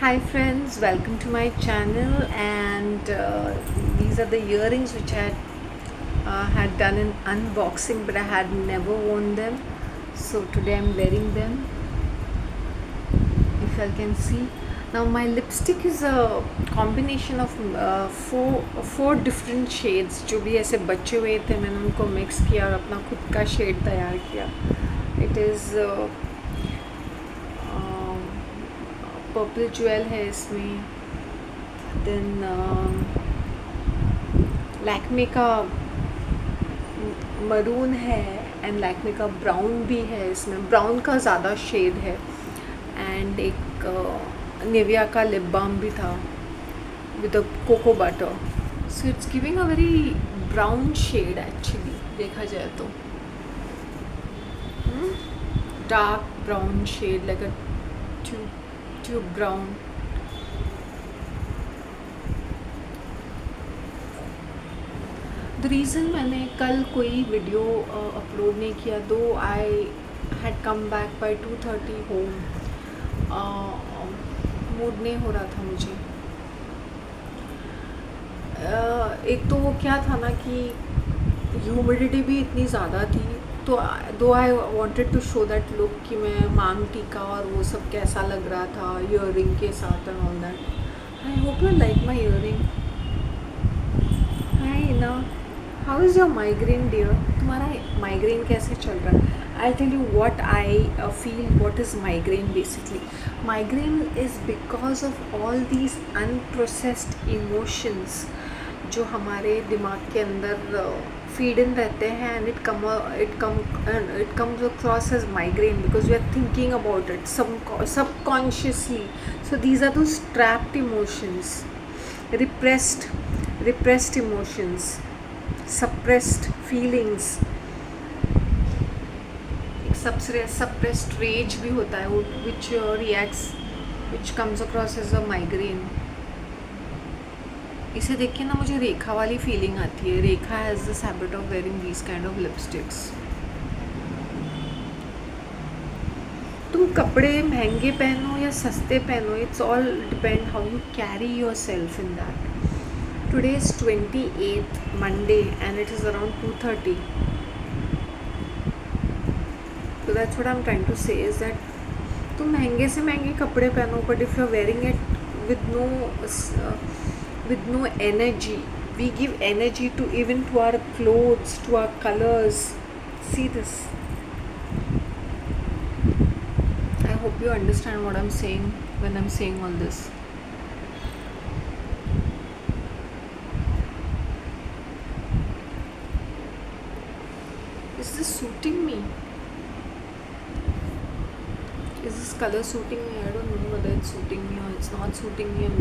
Hi friends, welcome to my channel and these are the earrings which I had done an unboxing but I had never worn them. So today I'm wearing them, if you can see. Now my lipstick is a combination of four different shades जो भी ऐसे बचे हुए थे मैंने उनको mix किया और अपना खुद का शेड तैयार किया. It is पर्पल ज्वेल है इसमें. देन लैक्मे का मरून है एंड लैक्मे का ब्राउन भी है. इसमें ब्राउन का ज़्यादा शेड है एंड एक निविया का लिप बाम भी था with a cocoa butter. So it's giving a very brown shade actually देखा जाए तो. Dark brown shade like a tube brown. The reason मैंने कल कोई वीडियो अपलोड नहीं किया though I had come back by 2:30 home. Mood नहीं हो रहा था मुझे. एक तो वो क्या था ना कि ह्यूमिडिटी भी इतनी ज़्यादा थी तो though I wanted to show that look कि मैं मांग टीका और वो सब कैसा लग रहा था ईयरिंग के साथ and all that. I hope you like my earring. Hi ना, how is your migraine dear? तुम्हारा माइग्रेन कैसे चल रहा है? I tell you what I feel. What is migraine? Basically migraine is because of all these unprocessed emotions जो हमारे दिमाग के अंदर फीड इन रहते हैं and it comes across as migraine because we are thinking about it subconsciously. So these are those trapped emotions, repressed emotions, suppressed feelings. एक suppressed rage भी होता है which comes across as a migraine. इसे देख के ना मुझे रेखा वाली फीलिंग आती है. Rekha has this habit of wearing these kind of lipsticks. तुम कपड़े महंगे पहनो या सस्ते पहनो, it's all depend how you carry your yourself in. Today is 28th Monday and it is around 2:30. So that's what I'm trying to say is that तुम महंगे से महंगे कपड़े पहनो but if you're wearing it with no energy. We give energy to even to our clothes, to our colors. See this. I hope you understand what I'm saying when I'm saying all this. Is this suiting me? Is this color suiting me? I don't know whether it's suiting me or it's not suiting me.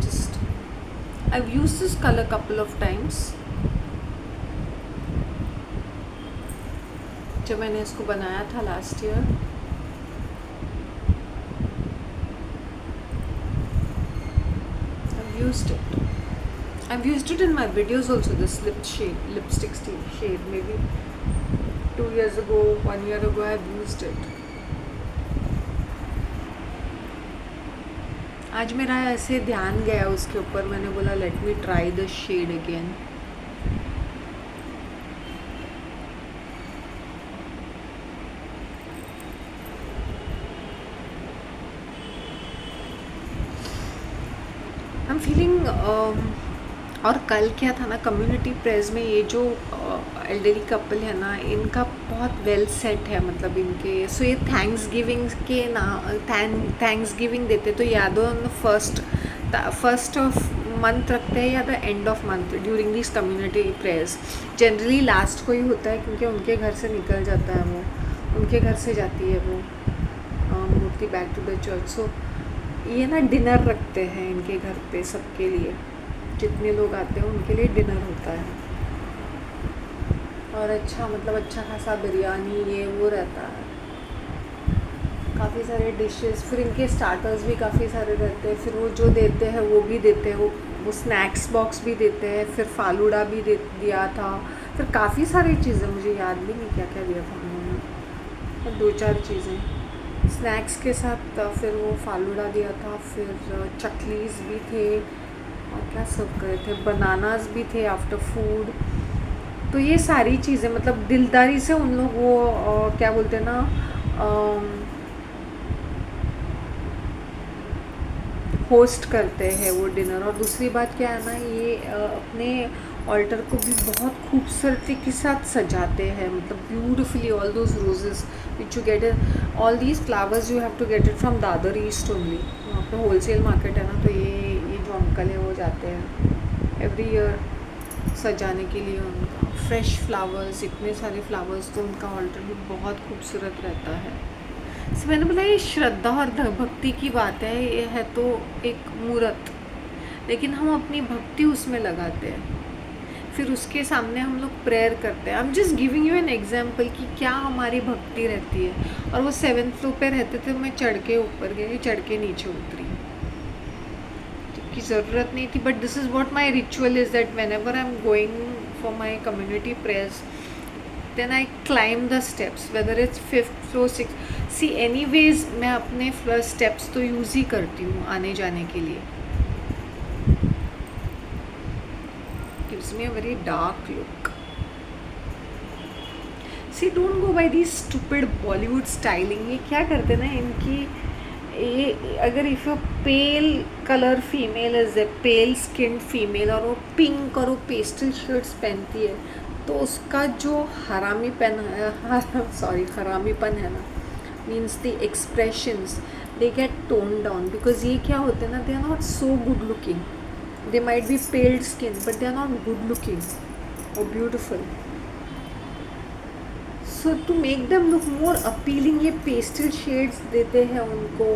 I've used this color couple of times. जब मैंने इसको बनाया था last year. I've used it in my videos also, this lipstick shade. Maybe 2 years ago, 1 year ago I've used it. आज मेरा ऐसे ध्यान गया उसके ऊपर, मैंने बोला let me try the shade again. I'm feeling और कल क्या था ना, कम्युनिटी प्रेस में ये जो एल्डरली कपल है ना, इनका बहुत वेल सेट है. मतलब इनके सो ये थैंक्स गिविंग देते तो या तो फर्स्ट ऑफ मंथ रखते हैं या the end of month during this community prayers. Generally last को ही होता है क्योंकि उनके घर से निकल जाता है वो, उनके घर से जाती है वो मूर्ति बैक टू द चर्च. सो ये ना डिनर रखते हैं इनके घर पे सबके लिए, जितने लोग आते हैं उनके लिए डिनर होता है. और अच्छा खासा बिरयानी ये वो रहता है, काफ़ी सारे डिशेस. फिर इनके स्टार्टर्स भी काफ़ी सारे रहते हैं. फिर वो जो देते हैं वो भी देते हैं, वो स्नैक्स बॉक्स भी देते हैं. फिर फालूडा भी दिया था. फिर काफ़ी सारी चीज़ें, मुझे याद भी नहीं क्या क्या दिया था उन्होंने, 2-4 चीज़ें. स्नैक्स के साथ फिर वो फालूदा दिया था, फिर चकलीस भी थे, और क्या सर्व करे थे, बनानास भी थे आफ्टर फूड। तो ये सारी चीज़ें मतलब दिलदारी से उन लोग वो क्या बोलते हैं ना, होस्ट करते हैं वो डिनर। और दूसरी बात क्या है ना, ये अपने ऑल्टर को भी बहुत खूबसूरती के साथ सजाते हैं, मतलब beautifully. All those roses which you get it, all these flowers you have to get it from Dadar East only. वहाँ पे होलसेल मार्केट है ना, तो ये जो अंकल है वो जाते हैं एवरी ईयर सजाने के लिए उनका फ्रेश फ्लावर्स, इतने सारे फ्लावर्स, तो उनका ऑल्टर भी बहुत खूबसूरत रहता है। तो मैंने बोला ये श्रद्धा और भक्ति की बात है, ये है तो एक मूर्त, लेकिन हम अपनी भक्ति उसमें लगाते हैं, फिर उसके सामने हम लोग प्रेयर करते हैं। I am just giving you an example कि क्या हमारी भक्ति रहती है। और वो 7th फ्लोर पे रहते थे, मैं चढ़ के ऊपर गई, चढ़ के नीचे उतरी, की ज़रूरत नहीं थी। But this is what my ritual is that when ever I am going for my community prayers, then I climb the steps, whether it's 5th floor 6th। see anyways मैं अपने steps तो यूज़ ही करती हूँ आने जाने के लिए। gives me a very dark look। see don't go by these stupid Bollywood styling। ये क्या करते ना इनकी, ये अगर if you pail colour female is a pail skin female और वो पिंक और वो पेस्टल शर्ट्स पहनती है, तो उसका जो हरामीपन है, सॉरी हरामीपन है ना, means the expressions they get tone down. Because ये क्या होते हैं ना, they are not so good looking, they might be paled skin but they are not good looking और beautiful. So to make them look more appealing, ये pastel shades देते हैं उनको।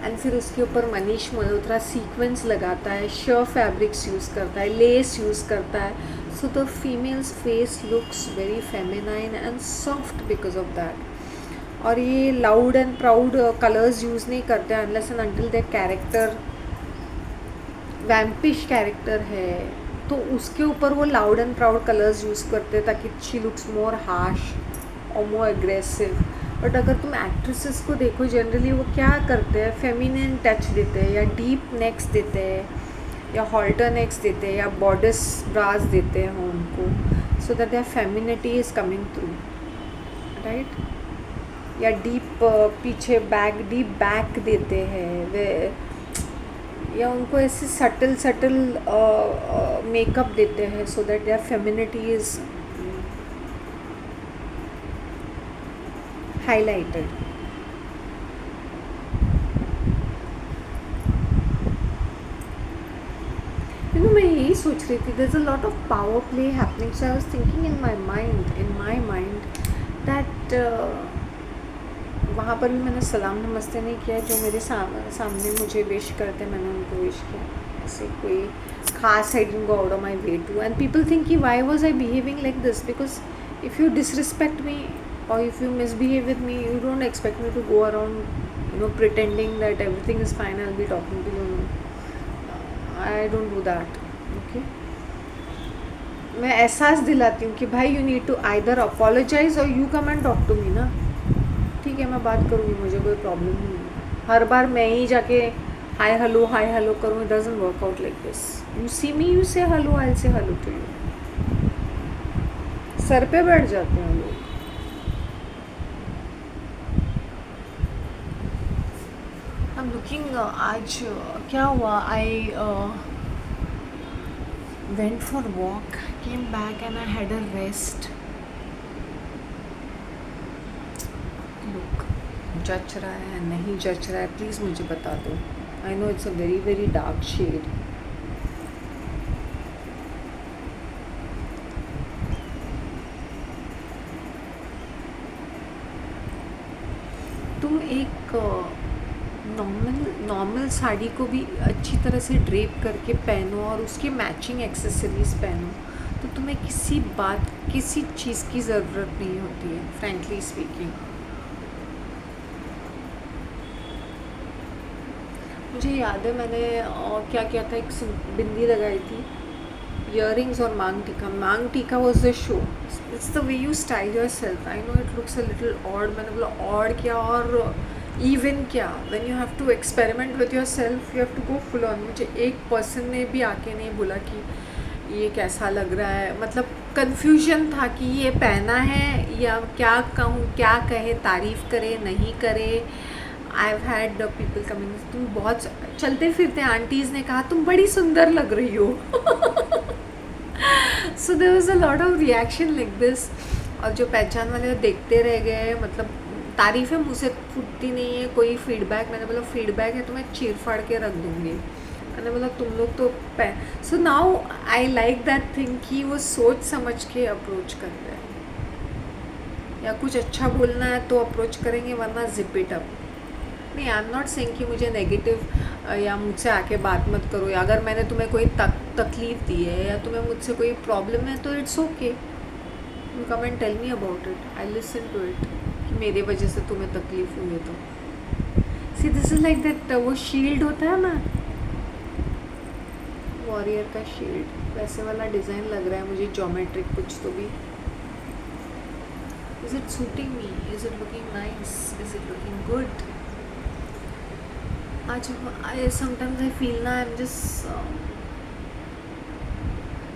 एंड फिर उसके ऊपर मनीष मल्होत्रा सीक्वेंस लगाता है, शर फैब्रिक्स यूज़ करता है, लेस यूज़ करता है। So the females face looks very feminine and soft because of that. और ये loud and proud colours use नहीं करते unless and until the character वैम्पिश character है, तो उसके ऊपर वो loud and proud colours use करते हैं ताकि शी लुक्स मोर हार्श और मोर एग्रेसिव। बट अगर तुम एक्ट्रेसेस को देखो, जनरली वो क्या करते हैं, फेमिनिन टच देते हैं, या डीप नेक्स देते हैं, या हॉल्टर नेक्स देते हैं, या बॉडिस ब्रास देते हैं उनको, so that their femininity is coming through, right. या डीप पीछे बैक, डीप बैक देते हैं वे, या उनको ऐसे सटल मेकअप देते हैं so that their femininity is highlighted. मैं यही सोच रही थी, there is a lot of power play happening. So I was thinking in my mind that वहाँ पर भी मैंने सलाम नमस्ते नहीं किया, जो मेरे सामने मुझे विश करते मैंने उनको विश किया। ऐसे कोई खास I didn't go out of my way to, and people think कि why was I behaving like this, because if you disrespect me or if you misbehave with me, you don't expect me to go around pretending that everything is fine, I'll be talking to you. No, I don't do that, okay। मैं एहसास दिलाती हूँ कि भाई you need to either apologize or you come and talk to me ना, ठीक है, मैं बात करूँगी, मुझे कोई प्रॉब्लम नहीं है। हर बार मैं ही जाके हाय हेलो करूँ, it doesn't work out like this। you see me, you say hello, I'll say hello to you। Sir पे बैठ जाते हैं लोग। लुकिंग आज क्या हुआ, I went for walk, came back and I had a rest. Look जच रहा है नहीं जच रहा है, प्लीज़ मुझे बता दो। I know it's a very very dark shade. तुम एक नॉर्मल साड़ी को भी अच्छी तरह से ड्रेप करके पहनो और उसके मैचिंग एक्सेसरीज़ पहनो, तो तुम्हें किसी चीज़ की ज़रूरत नहीं होती है, फ्रैंकली स्पीकिंग। मुझे याद है मैंने क्या किया था, एक बिंदी लगाई थी, इयरिंग्स और maang tikka was the show. It's the way you style yourself. I know it looks a little odd, मैंने बोला ऑड क्या, और इवन क्या, when you have to experiment with yourself, you have to go full on. मुझे एक person ने भी आके नहीं बोला कि ये कैसा लग रहा है. मतलब कन्फ्यूजन था कि ये पहना है या क्या कहूँ, क्या कहे, तारीफ़ करे नहीं करे. I have had people coming, तुम बहुत चलते फिरते आंटीज़ ने कहा तुम बड़ी सुंदर लग रही हो. So there was a lot of reaction like this. और जो पहचान वाले देखते रह गए. मतलब तारीफ़ें मुँह से फूटती नहीं है. कोई फीडबैक, मैंने बोला फीडबैक है तो मैं चीर फाड़ के रख दूँगी. मैंने बोला तुम लोग तो so now I like that thing कि वो सोच समझ के अप्रोच कर रहे हैं. या कुछ अच्छा बोलना है तो अप्रोच करेंगे, वरना जिप इट अप. नहीं, आई एम नॉट सेइंग कि मुझे नेगेटिव या मुझसे आके बात मत करो. या अगर मैंने तुम्हें कोई तकलीफ़ दी है या तुम्हें मुझसे कोई प्रॉब्लम है तो it's okay, you come and tell me about it. I listen to it कि मेरे वजह से तुम्हें तकलीफ़ हुई है तो. See this is like that, वो शील्ड होता है ना, वॉरियर का शील्ड, वैसे वाला डिज़ाइन लग रहा है मुझे. ज्योमेट्रिक कुछ तो भी. Is it suiting me? Is it looking nice? Is it looking good? आज sometimes I feel ना I'm just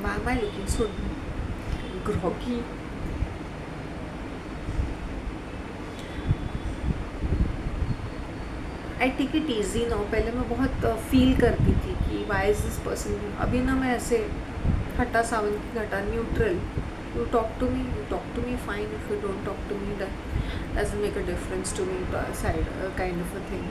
why am I looking so groggy? I take it easy now. पहले मैं बहुत फील करती थी कि why is this person. अभी ना मैं ऐसे हटा सावन की घटा, neutral. You talk to me fine. If you don't talk to me, that doesn't make a difference to me. Side kind of a thing.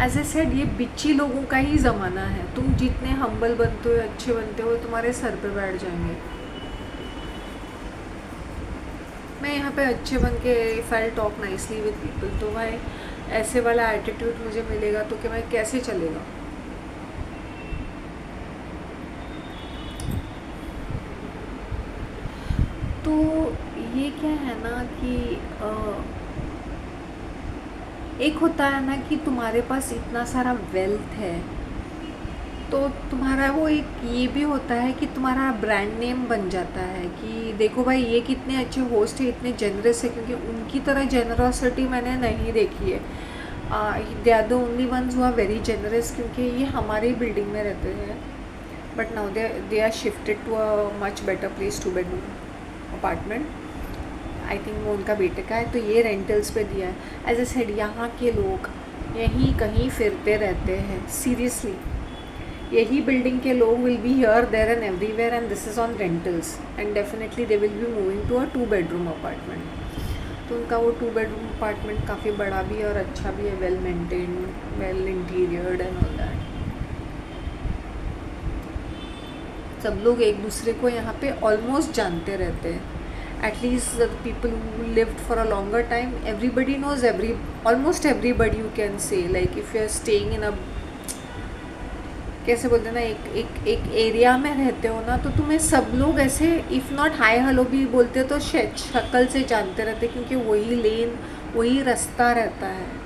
As I said, ये बिच्ची लोगों का ही ज़माना है. तुम जितने हम्बल बनते हो, अच्छे बनते हो, तुम्हारे सर पे बैठ जाएंगे. मैं यहाँ पे अच्छे बन के if I talk nicely with people, तो भाई ऐसे वाला एटीट्यूड मुझे मिलेगा तो कि मैं कैसे चलेगा. तो ये क्या है ना कि एक होता है ना कि तुम्हारे पास इतना सारा वेल्थ है, तो तुम्हारा वो एक ये भी होता है कि तुम्हारा ब्रांड नेम बन जाता है कि देखो भाई ये कितने अच्छे होस्ट है, इतने जेनरस है. क्योंकि उनकी तरह जेनरॉसिटी मैंने नहीं देखी है. They are the only ones who are very generous. क्योंकि ये हमारी बिल्डिंग में रहते हैं, but now they are shifted to a much better place, 2 bedroom apartment. I think वो उनका बेटे का है, तो ये रेंटल्स पे दिया है. एज ए सेड, यहाँ के लोग यहीं कहीं फिरते रहते हैं. सीरियसली, यही बिल्डिंग के लोग will be here, there and everywhere, and this is on rentals. And definitely they will be moving to a 2 bedroom apartment. तो उनका वो 2 bedroom अपार्टमेंट काफ़ी बड़ा भी है और अच्छा भी है, well maintained, well interiored and all that. सब लोग एक दूसरे को यहाँ पे ऑलमोस्ट जानते रहते हैं. At least the people who lived for a longer time, everybody knows almost everybody, you can say. Like if you are staying in a, कैसे बोलते हैं ना, एक एरिया में रहते हो ना, तो तुम्हें सब लोग ऐसे इफ़ नॉट हाय हेलो भी बोलते तो शक्ल से जानते रहते, क्योंकि वही लेन, वही रास्ता रहता है.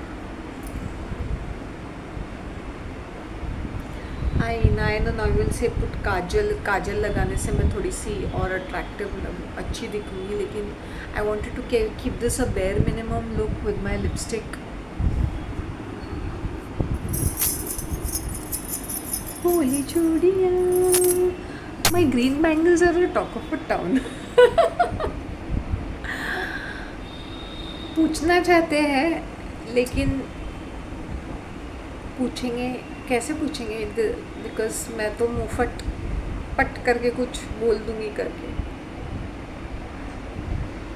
I know I will say put kajal लगाने से मैं थोड़ी सी और अट्रैक्टिव अच्छी दिखूँगी. लेकिन I wanted to keep this a bare minimum look with my lipstick. होली चूड़ियाँ, my green bangles are the talk of a town. पूछना चाहते हैं लेकिन पूछेंगे कैसे पूछेंगे, बिकॉज मैं तो मुँह पट करके कुछ बोल दूँगी करके.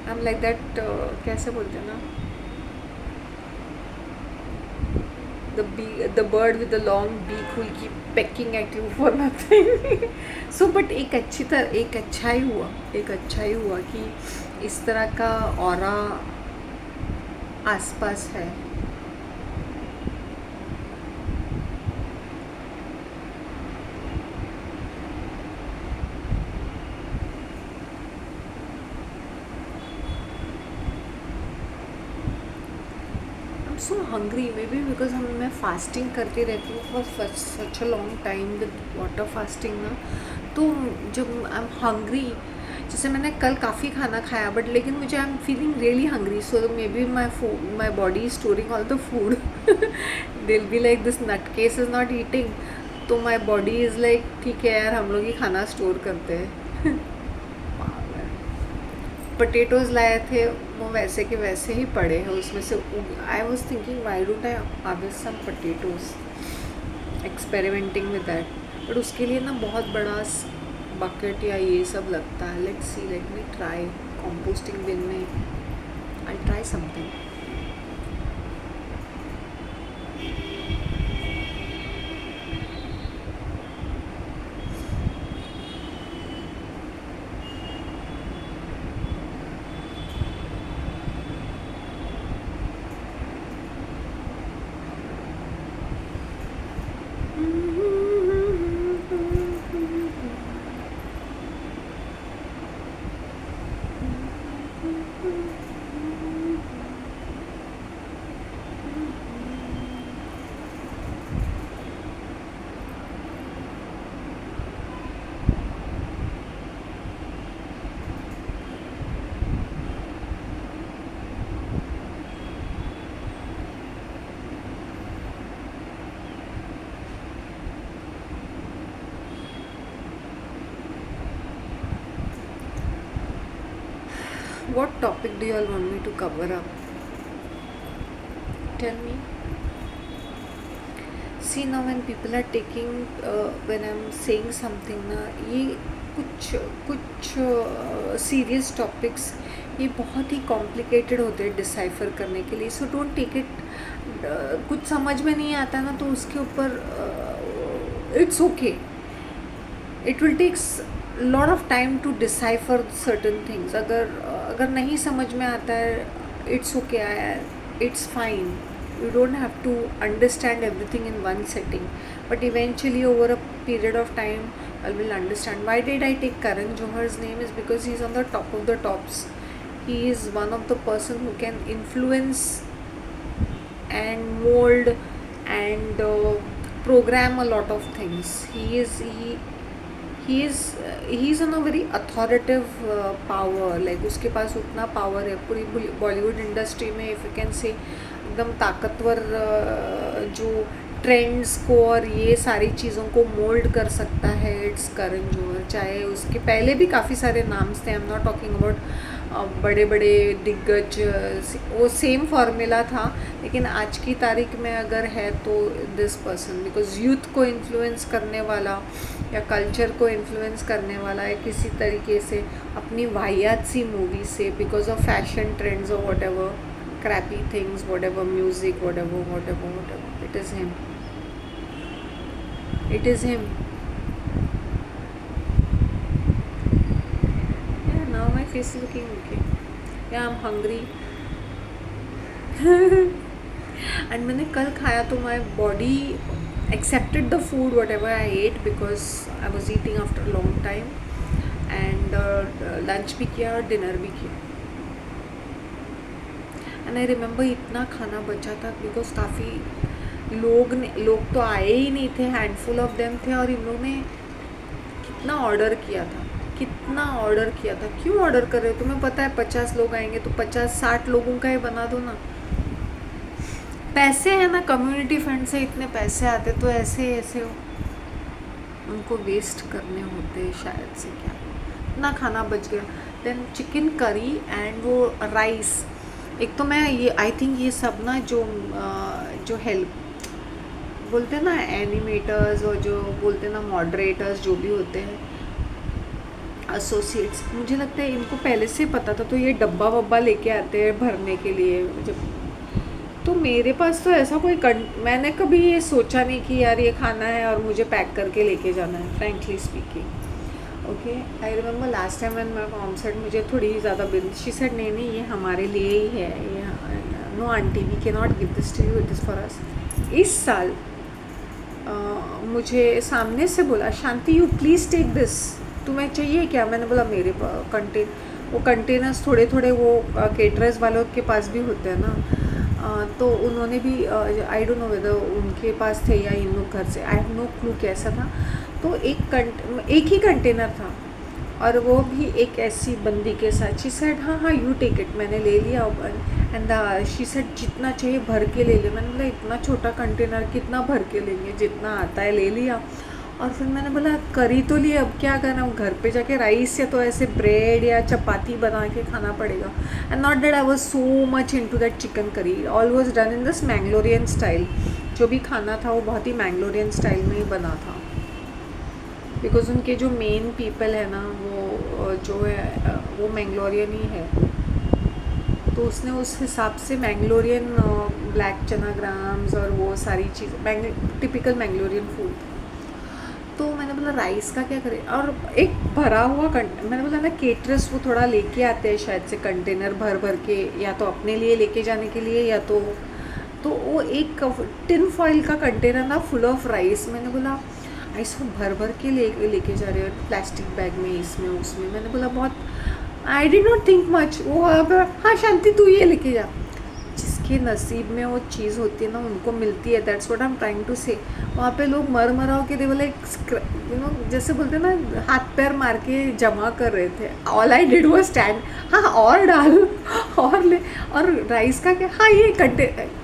आई एम लाइक दैट, कैसे बोलते हैं ना, the bird with the long beak will keep pecking at you for nothing. So but एक अच्छा ही हुआ कि इस तरह का ऑरा आसपास है. So hungry, may be because मैं फास्टिंग करती रहती हूँ for such a long time with water fasting ना. तो जब आई एम हंग्री, जैसे मैंने कल काफ़ी खाना खाया बट लेकिन मुझे I am feeling really hungry, so maybe my body is storing all the food will be like this nut case is not eating, तो माई बॉडी इज़ लाइक ठीक है यार हम लोग ही खाना स्टोर करते हैं पोटैटोज़ लाए थे, वो वैसे के वैसे ही पड़े हैं, उसमें से I was thinking why don't I harvest some potatoes, experimenting with that, but उसके लिए ना बहुत बड़ा बकेट या ये सब लगता है. Let's see, let me try composting bin में, I try something. What topic do you all want me to cover up? Tell me. See, now when people are taking, when I'm saying something ना, ये कुछ कुछ serious topics ये बहुत ही complicated होते हैं decipher करने के लिए, सो डोंट टेक इट. कुछ समझ में नहीं आता ना तो उसके ऊपर it's okay. It will takes lot of time to decipher certain things. अगर नहीं समझ में आता है it's okay, it's fine. You don't have to understand everything in one setting, but eventually over a period of time I will understand. Why did I take Karan Johar's name is because he's on the top of the tops. He is one of the person who can influence and mold and program a lot of things. He's on a very authoritative power. Like उसके पास उतना power है पूरी Bollywood industry में. If you can say एकदम ताकतवर जो trends को और ये सारी चीज़ों को मोल्ड कर सकता है, इट्स करण जौहर. चाहे उसके पहले भी काफ़ी सारे नाम्स थे, I am not talking about बड़े बड़े दिग्गज, वो सेम फार्मूला था. लेकिन आज की तारीख में अगर है तो दिस पर्सन, बिकॉज यूथ को इन्फ्लुएंस करने वाला या कल्चर को इन्फ्लुएंस करने वाला है किसी तरीके से अपनी वाहियात सी मूवी से, बिकॉज ऑफ फैशन ट्रेंड्स और what ever crappy things, whatever music, whatever, it is him. It is him. Yeah, now my face is looking okay. Yeah, I'm hungry. And मैंने कल खाया तो my body accepted the food whatever I ate because I was eating after a long time. And lunch भी किया और dinner भी किया. And I remember इतना खाना बचा था बिकॉज काफ़ी लोग तो आए ही नहीं थे, हैंडफुल ऑफ देम थे. और इन लोगों ने कितना ऑर्डर किया था. क्यों ऑर्डर कर रहे हो? तुम्हें पता है 50 लोग आएंगे तो 50-60 लोगों का ही बना दो ना. पैसे है ना, कम्युनिटी फंड से इतने पैसे आते तो ऐसे उनको वेस्ट करने होते शायद से. क्या इतना खाना बच गया. देन चिकन करी एंड वो राइस. एक तो मैं ये आई थिंक ये सब ना जो हेल्प बोलते हैं ना एनिमेटर्स और जो बोलते हैं ना मॉडरेटर्स जो भी होते हैं एसोसिएट्स, मुझे लगता है इनको पहले से पता था तो ये डब्बा वब्बा लेके आते हैं भरने के लिए. जब तो मेरे पास तो ऐसा कोई मैंने कभी ये सोचा नहीं कि यार ये खाना है और मुझे पैक करके लेके जाना है, frankly speaking. Okay, I remember last time when my mom said मुझे थोड़ी ज़्यादा बिल, शी सेड नहीं ये हमारे लिए ही है, ये no aunty we can not give this to you, it is for us. इस साल मुझे सामने से बोला Shanti you please take this, तुम्हें चाहिए क्या? मैंने बोला मेरे वो कंटेनर्स थोड़े थोड़े वो केटरर्स वालों के पास भी होते हैं ना. तो उन्होंने भी आई डोंट नो वेदर उनके पास थे या इन लोग घर से, आई हैव नो क्लू कैसा था. तो एक ही कंटेनर था और वो भी एक ऐसी बंदी के साथ। शी सेड हाँ हाँ यू टेक इट, मैंने ले लिया। एंड शी सेड जितना चाहिए भर के ले ले। मैंने बोला इतना छोटा कंटेनर कितना भर के लेंगे, जितना आता है ले लिया। और फिर मैंने बोला करी तो लिए, अब क्या करना, घर पे जाके राइस या तो ऐसे ब्रेड या चपाती बना के खाना पड़ेगा। And not that I was so much into that chicken curry, all was done in this Mangalorean style. जो भी खाना था वो बहुत ही मैंगलोरियन स्टाइल में ही बना था, बिकॉज उनके जो मेन पीपल है ना वो जो है वो मैंगलोरियन ही है। तो उसने उस हिसाब से मैंगलोरियन ब्लैक चना ग्राम्स और वो सारी चीज़ टिपिकल मैंगलोरियन फूड। तो मैंने बोला राइस का क्या करें, और एक भरा हुआ मैंने बोला ना केटरर्स वो थोड़ा लेके आते हैं शायद से कंटेनर भर भर के, या तो अपने लिए लेके जाने के लिए या तो वो एक टिन फॉइल का कंटेनर ना फुल ऑफ राइस। मैंने बोला इसको भर भर के लेके जा रहे हो प्लास्टिक बैग में, इसमें उसमें। मैंने बोला बहुत I did not think much. वो हाँ शांति तू ये लेके जा। जिसके नसीब में वो चीज़ होती है ना उनको मिलती है, that's what I am trying to say. वहाँ पे लोग मर मराओ के देवल यू नो जैसे बोलते हैं ना हाथ पैर मार के जमा कर रहे थे। ऑल आई डिड वो स्टैंड, हाँ और डाल और ले। और राइस का क्या, हाँ ये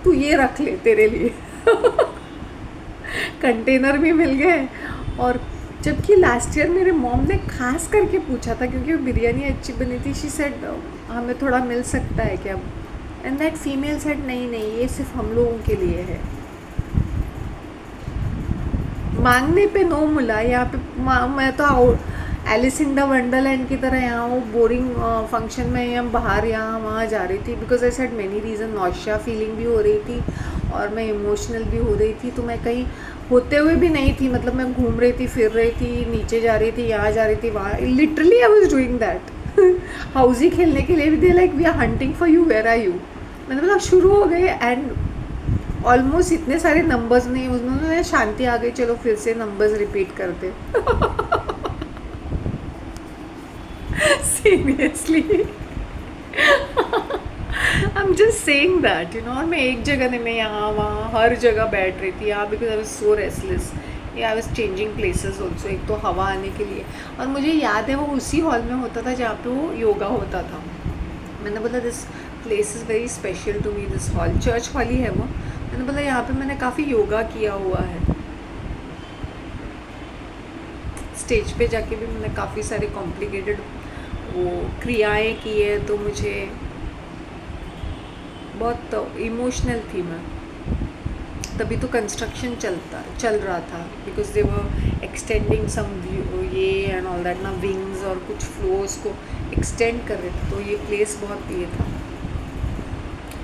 तू ये रख ले तेरे लिए कंटेनर भी मिल गए। और जबकि लास्ट ईयर मेरे मॉम ने खास करके पूछा था क्योंकि बिरयानी अच्छी बनी थी। शी सेड हमें थोड़ा मिल सकता है क्या, एंड दैट फीमेल सेड नहीं नहीं ये सिर्फ हम लोगों के लिए है। मांगने पे नो मिला यहाँ पे। मैं तो एलिस इन द वंडरलैंड की तरह यहाँ वो बोरिंग फंक्शन में या बाहर यहाँ वहाँ जा रही थी, because I said many reason. Nausea feeling भी हो रही थी और मैं इमोशनल भी हो रही थी। तो मैं कहीं होते हुए भी नहीं थी, मतलब मैं घूम रही थी, फिर रही थी, नीचे जा रही थी, यहाँ जा रही थी, वहाँ। Literally I was doing that. Housie खेलने के लिए भी they like we are hunting for you, where are you. मैंने बोला शुरू हो गए एंड ऑलमोस्ट इतने सारे नंबर्स नहीं, उन्होंने शांति आ गई, चलो फिर से नंबर्स रिपीट करते। Seriously I am just saying that you know. और मैं एक जगह नहीं, मैं यहाँ वहाँ हर जगह बैठ रही थी यहाँ, because I was so restless. या I was changing places also, एक तो हवा आने के लिए। और मुझे याद है वो उसी हॉल में होता था जहाँ पे वो योगा होता था। मैंने बोला this place is very special to me, this hall church hall ही है वो। मैंने बोला यहाँ पे मैंने काफ़ी योगा किया हुआ है। स्टेज पे जाके भी मैंने काफ़ी सारे कॉम्प्लिकेटेड वो क्रियाएं की है, तो मुझे बहुत इमोशनल थी मैं। तभी तो कंस्ट्रक्शन चल रहा था, बिकॉज दे वर एक्सटेंडिंग सम ये एंड ऑल दैट ना, विंग्स और कुछ फ्लोर्स को एक्सटेंड कर रहे थे। तो ये प्लेस बहुत ये था।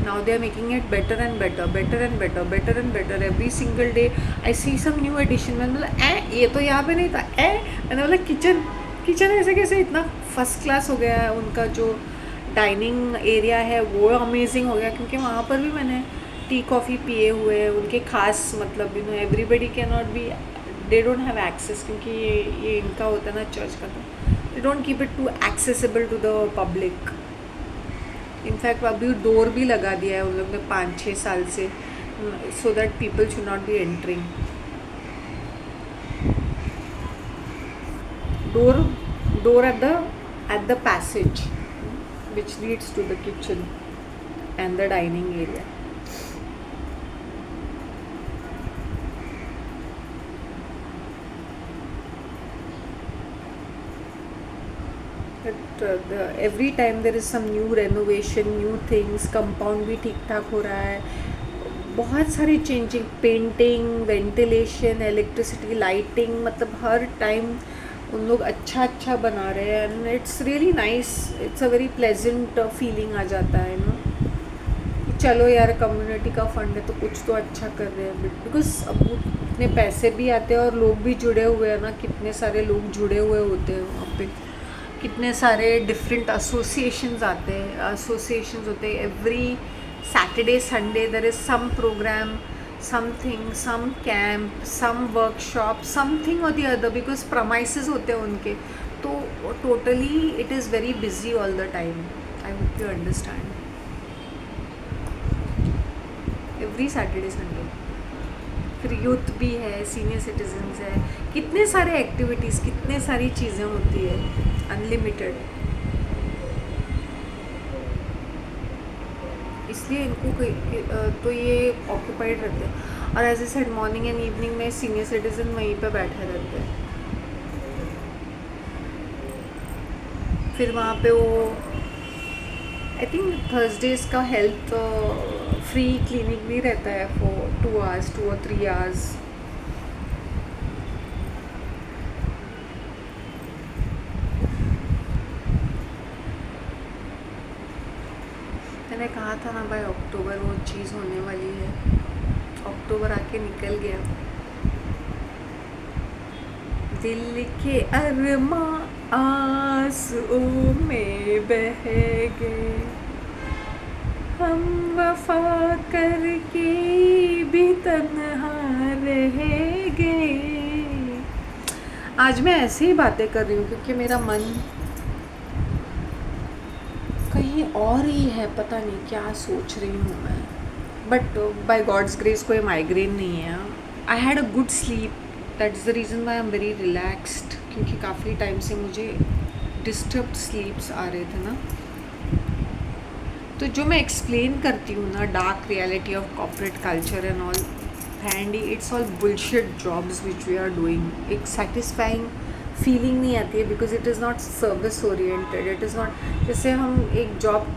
Now they are making it better and better, better and better, better and better every single day. I see some new addition. मैंने बोला ये तो यहाँ पे नहीं था। मैंने बोला किचन ऐसे कैसे इतना फर्स्ट क्लास हो गया है। उनका जो डाइनिंग एरिया है वो अमेजिंग हो गया, क्योंकि वहाँ पर भी मैंने टी कॉफ़ी पिए हुए हैं उनके खास, मतलब you know everybody can not be, they don't have access, क्योंकि ये इनका होता है ना चर्च का, तो they don't keep it too accessible to the public. In fact अभी डोर भी लगा दिया है उन लोग ने 5-6 साल से, so that people should not be entering. Door at the passage which leads to the kitchen and the dining area. But every time there is some new renovation, new things, compound भी ठीक ठाक हो रहा है, बहुत सारी changing, painting, ventilation, electricity, lighting, मतलब हर टाइम उन लोग अच्छा बना रहे हैं। And it's really nice, it's a very pleasant feeling आ जाता है ना, चलो यार कम्युनिटी का फंड है तो कुछ तो अच्छा कर रहे हैं। बिकॉज अब इतने पैसे भी आते हैं और लोग भी जुड़े हुए हैं ना, कितने सारे लोग जुड़े हुए होते हैं वहाँ पे, कितने सारे डिफरेंट एसोसिएशंस आते हैं, एसोसिएशंस होते हैं। Every Saturday Sunday there is some program, something, some camp, some workshop, something और द अदर, बिकॉज प्रमाइसेस होते हैं उनके, तो totally it is very busy all the time. I hope you understand. Every Saturday Sunday फिर youth भी है, senior citizens है, कितने सारे एक्टिविटीज़, कितने सारी चीज़ें होती है, अनलिमिटेड। इसलिए इनको तो ये ऑक्यूपाइड रहते हैं। और as I said morning and evening में सीनियर सिटीजन वहीं पे बैठे रहते हैं। फिर वहाँ पे वो आई थिंक थर्सडेज का हेल्थ फ्री क्लिनिक भी रहता है फॉर 2 hours, 2 or 3 hours। मैंने कहा था ना भाई, अक्टूबर वो चीज़ होने वाली है। अक्टूबर आके निकल गया। दिल के अरमा आंसुओं में बह गए, हम वफा करके भी तन्हा रह गए। आज मैं ऐसे ही बातें कर रही हूँ क्योंकि मेरा मन कहीं और ही है, पता नहीं क्या सोच रही हूँ मैं। बट बाय गॉड्स ग्रेस कोई माइग्रेन नहीं है। I had a good sleep, that is the reason why I am very relaxed, क्योंकि काफ़ी टाइम से मुझे डिस्टर्ब्ड स्लीप्स आ रहे थे ना। तो जो मैं एक्सप्लेन करती हूँ ना, dark reality of corporate culture and all, and it's all bullshit jobs which we are doing. एक सेटिस्फाइंग फीलिंग नहीं आती है because it is not service oriented, it is not. जैसे हम एक जॉब